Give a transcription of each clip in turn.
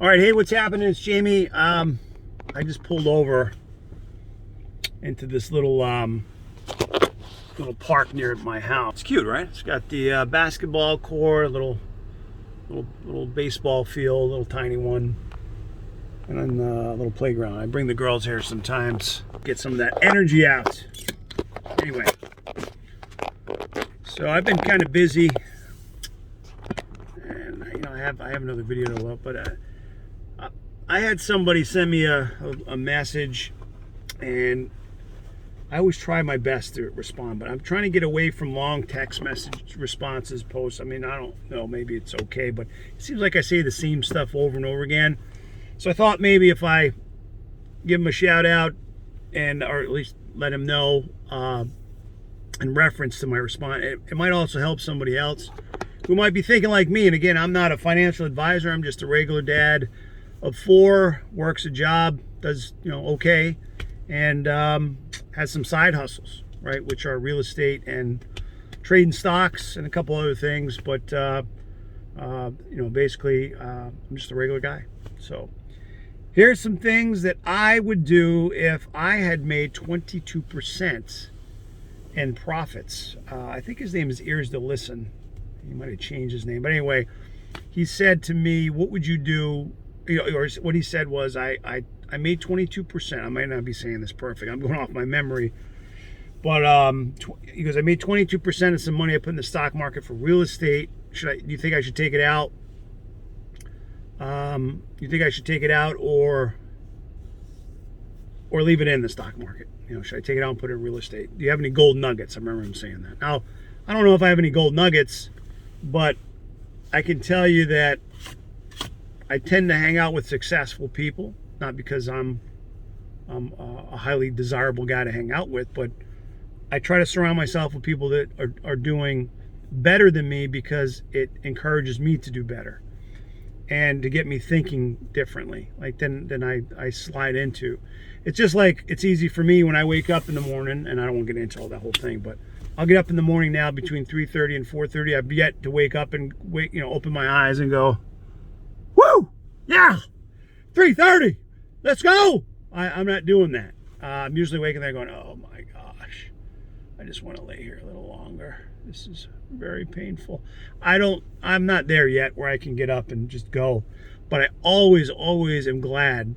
All right, hey, what's happening? It's Jamie. I just pulled over into this little park near my house. It's cute, right? It's got the basketball court, little baseball field, little tiny one, and then a little playground. I bring the girls here sometimes, get some of that energy out. Anyway, so I've been kind of busy, and I have another video to look, but I had somebody send me a message, and I always try my best to respond, but I'm trying to get away from long text message responses, posts. I mean, I don't know, maybe it's okay, but it seems like I say the same stuff over and over again. So I thought maybe if I give him a shout out or at least let him know in reference to my response, it might also help somebody else who might be thinking like me. And again, I'm not a financial advisor. I'm just a regular dad of 4, works a job, does okay, and has some side hustles, right, which are real estate and trading stocks and a couple other things. But basically, I'm just a regular guy. So here's some things that I would do if I had made 22% in profits. I think his name is Ears to Listen. He might have changed his name, but anyway, he said to me, "What would you do?" Or what he said was, I made 22%. I might not be saying this perfect. I'm going off my memory. But he goes, I made 22% of some money I put in the stock market for real estate. Do you think I should take it out? You think I should take it out or leave it in the stock market? Should I take it out and put it in real estate? Do you have any gold nuggets? I remember him saying that. Now, I don't know if I have any gold nuggets, but I can tell you that I tend to hang out with successful people, not because I'm a highly desirable guy to hang out with, but I try to surround myself with people that are doing better than me because it encourages me to do better and to get me thinking differently, like than I slide into. It's just like, it's easy for me when I wake up in the morning, and I don't want to get into all that whole thing, but I'll get up in the morning now between 3:30 and 4:30. I've yet to wake up and open my eyes and go, woo, yeah, 3:30, let's go. I'm not doing that. I'm usually waking there going, oh my gosh, I just want to lay here a little longer. This is very painful. I'm not there yet where I can get up and just go, but I always am glad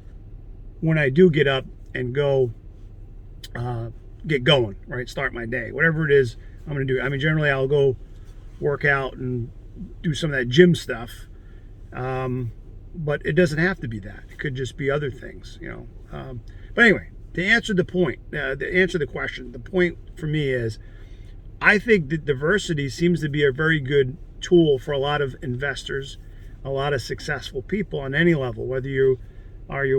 when I do get up and go, get going, right? Start my day, whatever it is I'm going to do. I mean, generally I'll go work out and do some of that gym stuff. But it doesn't have to be that. It could just be other things, But anyway, to answer the question, the point for me is, I think that diversity seems to be a very good tool for a lot of investors, a lot of successful people on any level, whether you're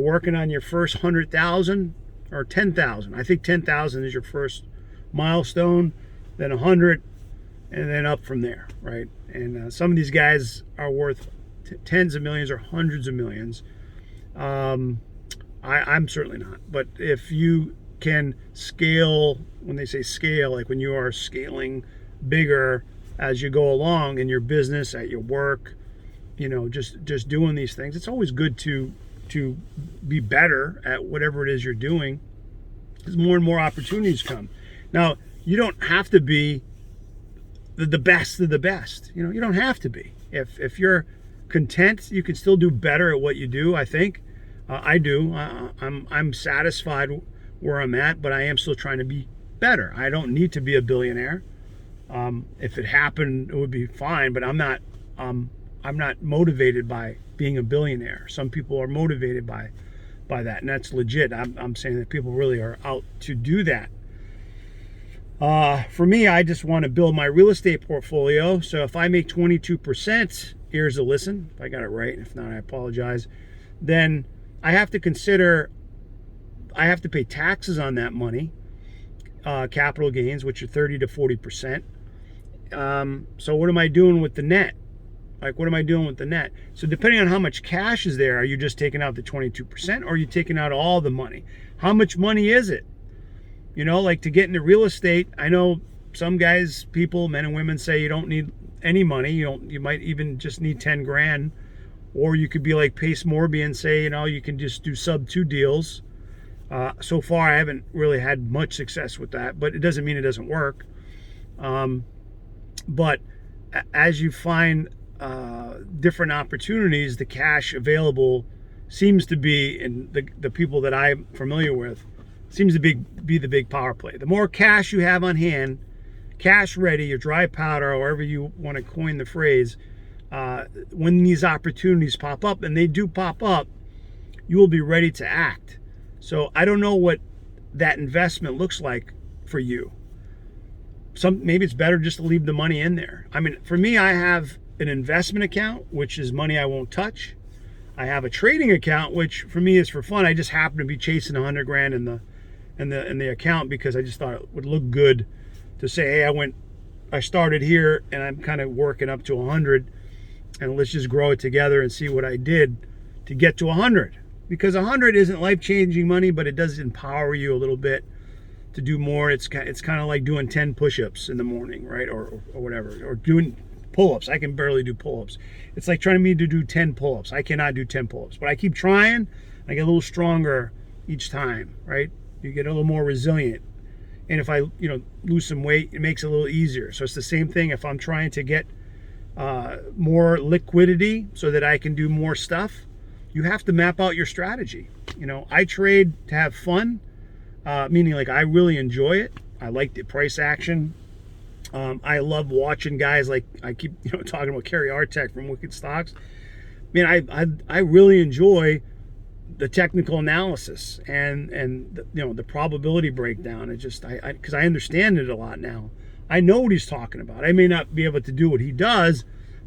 working on your first 100,000 or 10,000. I think 10,000 is your first milestone, then 100, and then up from there, right? And some of these guys are worth tens of millions or hundreds of millions. I'm certainly not. But if you can scale, when they say scale, like when you are scaling bigger as you go along in your business, at your work, just doing these things, it's always good to be better at whatever it is you're doing, because more and more opportunities come. Now, you don't have to be the best of the best. You don't have to be. If you're content, you can still do better at what you do. I think I do. I'm satisfied where I'm at, but I am still trying to be better. I don't need to be a billionaire. If it happened, it would be fine, but I'm not motivated by being a billionaire. Some people are motivated by that, and that's legit. I'm saying that people really are out to do that. For me, I just want to build my real estate portfolio. So if I make 22%, Ears to Listen, if I got it right, if not, I apologize, then I have to consider, I have to pay taxes on that money, capital gains, which are 30 to 40%. So what am I doing with the net? Like, what am I doing with the net? So depending on how much cash is there, are you just taking out the 22%, or are you taking out all the money? How much money is it? Like to get into real estate, I know some guys, people, men and women say you don't need any money. You might even just need 10 grand or you could be like Pace Morby and say, you can just do sub 2 deals. So far, I haven't really had much success with that, but it doesn't mean it doesn't work. But as you find different opportunities, the cash available seems to be, and the people that I'm familiar with, seems to be the big power play. The more cash you have on hand, cash ready, your dry powder, however you want to coin the phrase, when these opportunities pop up, and they do pop up, you will be ready to act. So I don't know what that investment looks like for you. Maybe it's better just to leave the money in there. I mean, for me, I have an investment account, which is money I won't touch. I have a trading account, which for me is for fun. I just happen to be chasing 100 grand in the account because I just thought it would look good to say, hey, I started here and I'm kind of working up to 100, and let's just grow it together and see what I did to get to 100. Because 100 isn't life-changing money, but it does empower you a little bit to do more. It's kind of like doing 10 push-ups in the morning, right? Or whatever, or doing pull-ups. I can barely do pull-ups. It's like trying me to do 10 pull-ups. I cannot do 10 pull-ups, but I keep trying. I get a little stronger each time, right? You get a little more resilient. And if I, lose some weight, it makes it a little easier. So it's the same thing if I'm trying to get more liquidity so that I can do more stuff. You have to map out your strategy. I trade to have fun, meaning like I really enjoy it. I like the price action. I love watching guys like I keep talking about Kerry Artek from Wicked Stocks. Man, I really enjoy the technical analysis and the probability breakdown. It just because I understand it a lot now. I know what he's talking about. I may not be able to do what he does,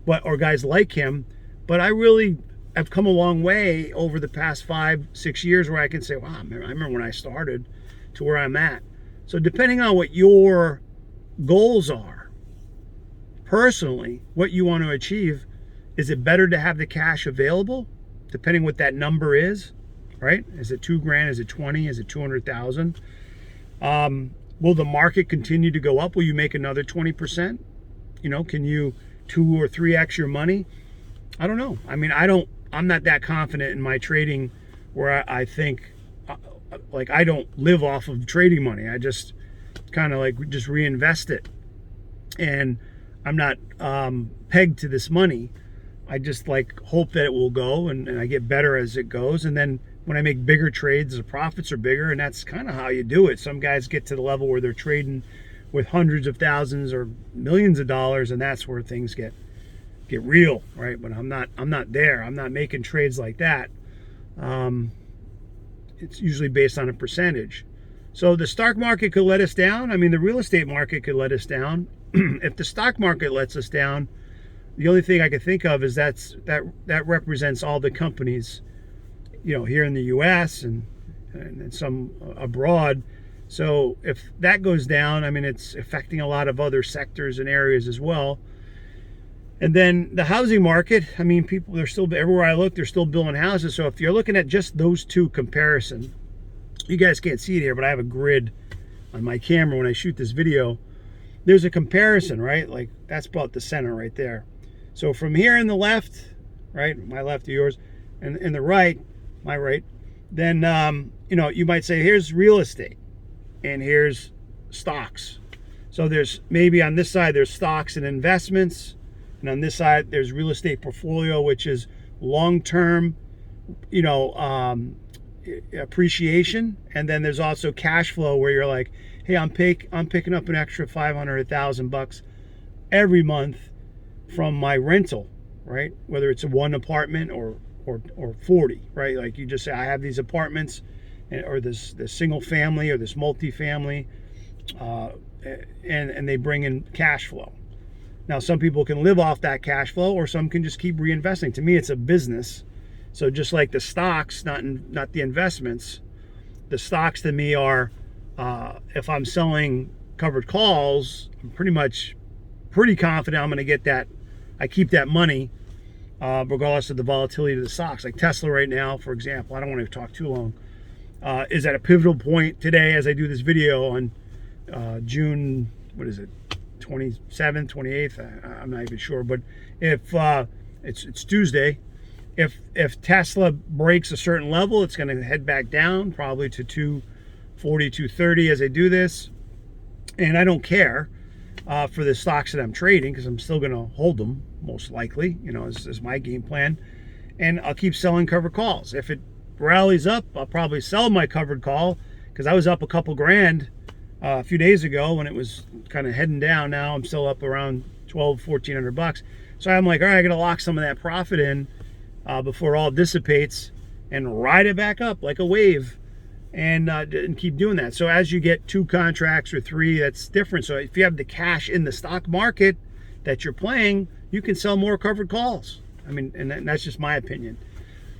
or guys like him, but I really have come a long way over the past 5-6 years where I can say, wow, man, I remember when I started to where I'm at. So depending on what your goals are, personally, what you want to achieve, is it better to have the cash available, depending what that number is, right? Is it 2 grand? Is it 20? Is it 200,000? Will the market continue to go up? Will you make another 20%? Can you 2 or 3x your money? I don't know. I mean, I'm not that confident in my trading where I think, like, I don't live off of trading money. I just kind of like just reinvest it. And I'm not pegged to this money. I just like hope that it will go and I get better as it goes. And then when I make bigger trades, the profits are bigger, and that's kind of how you do it. Some guys get to the level where they're trading with hundreds of thousands or millions of dollars, and that's where things get real, right? But I'm not there. I'm not making trades like that. It's usually based on a percentage. So the stock market could let us down. I mean, the real estate market could let us down. If the stock market lets us down, the only thing I could think of is that represents all the companies, here in the U.S. and some abroad. So if that goes down, I mean, it's affecting a lot of other sectors and areas as well. And then the housing market, I mean, people, they're still, everywhere I look, they're still building houses. So if you're looking at just those two comparison, you guys can't see it here, but I have a grid on my camera when I shoot this video. There's a comparison, right? Like that's about the center right there. So from here in the left, right, my left to yours, and in the right, my right, then, you might say, here's real estate and here's stocks. So there's maybe on this side, there's stocks and investments. And on this side, there's real estate portfolio, which is long-term, appreciation. And then there's also cash flow where you're like, hey, I'm picking up an extra $500, $1,000 every month from my rental, right? Whether it's a one apartment or 40, right? Like you just say, I have these apartments or this single family or this multi-family, and they bring in cash flow. Now, some people can live off that cash flow, or some can just keep reinvesting. To me, it's a business. So just like the stocks, not the investments, the stocks to me are, if I'm selling covered calls, I'm pretty confident I'm going to get that. I keep that money regardless of the volatility of the stocks. Like Tesla right now, for example, I don't want to talk too long, is at a pivotal point today as I do this video on June, 27th, 28th, I'm not even sure, but if it's Tuesday, If Tesla breaks a certain level, it's going to head back down, probably to 240, 230 as I do this. And I don't care for the stocks that I'm trading, because I'm still going to hold them, most likely, is my game plan. And I'll keep selling covered calls. If it rallies up, I'll probably sell my covered call, because I was up a couple grand a few days ago when it was kind of heading down. Now I'm still up around $1,400. So I'm like, all right, I got to lock some of that profit in before all dissipates, and ride it back up like a wave, and keep doing that. So as you get 2 contracts or 3, that's different. So if you have the cash in the stock market that you're playing, you can sell more covered calls. I mean, and that's just my opinion.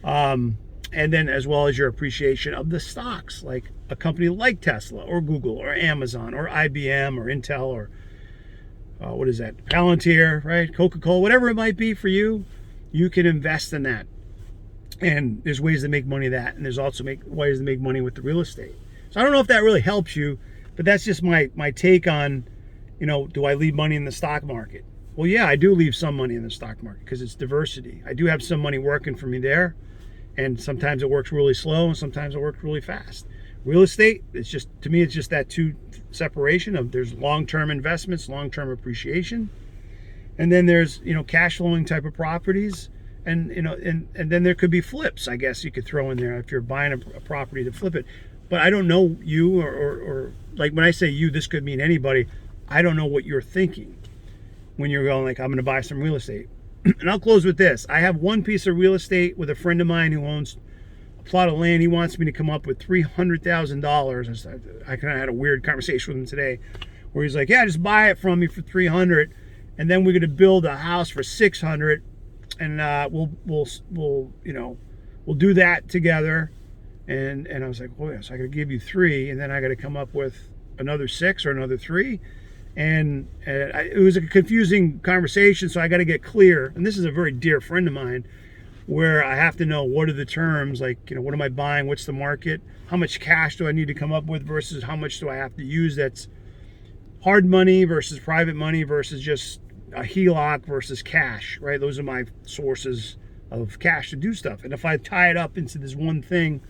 And then as well as your appreciation of the stocks, like a company like Tesla or Google or Amazon or IBM or Intel or what is that, Palantir, right? Coca-Cola, whatever it might be for you, you can invest in that. And there's ways to make money that, and there's also ways to make money with the real estate. So I don't know if that really helps you, but that's just my take on, do I leave money in the stock market? Well, yeah, I do leave some money in the stock market because it's diversity. I do have some money working for me there, and sometimes it works really slow and sometimes it works really fast. Real estate, to me, it's just that 2 separation of, there's long-term investments, long-term appreciation, and then there's, cash flowing type of properties. And then there could be flips, I guess you could throw in there if you're buying a property to flip it. But I don't know you, or like when I say you, this could mean anybody. I don't know what you're thinking when you're going like, I'm going to buy some real estate. And I'll close with this. I have one piece of real estate with a friend of mine who owns a plot of land. He wants me to come up with $300,000. I kind of had a weird conversation with him today where he's like, yeah, just buy it from me for $300,000, and then we're going to build a house for $600,000. And we'll do that together. And I was like, well, yes, I got to give you 3, and then I got to come up with another 6 or another 3. And it was a confusing conversation, so I got to get clear. And this is a very dear friend of mine, where I have to know what are the terms, like, what am I buying? What's the market? How much cash do I need to come up with versus how much do I have to use that's hard money versus private money versus just a HELOC versus cash, right? Those are my sources of cash to do stuff. And if I tie it up into this one thing,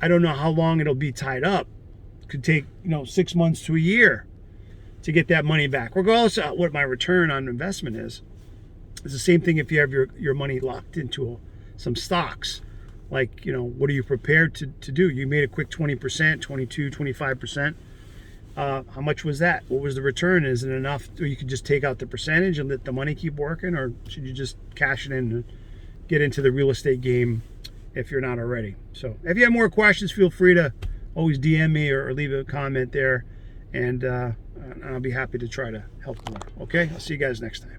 I don't know how long it'll be tied up. It could take, 6 months to a year to get that money back, regardless of what my return on investment is. It's the same thing if you have your money locked into some stocks. Like, what are you prepared to do? You made a quick 20%, 22, 25%. How much was that? What was the return? Is it enough, or you could just take out the percentage and let the money keep working, or should you just cash it in and get into the real estate game if you're not already? So if you have more questions, feel free to always DM me or leave a comment there, and I'll be happy to try to help more. Okay, I'll see you guys next time.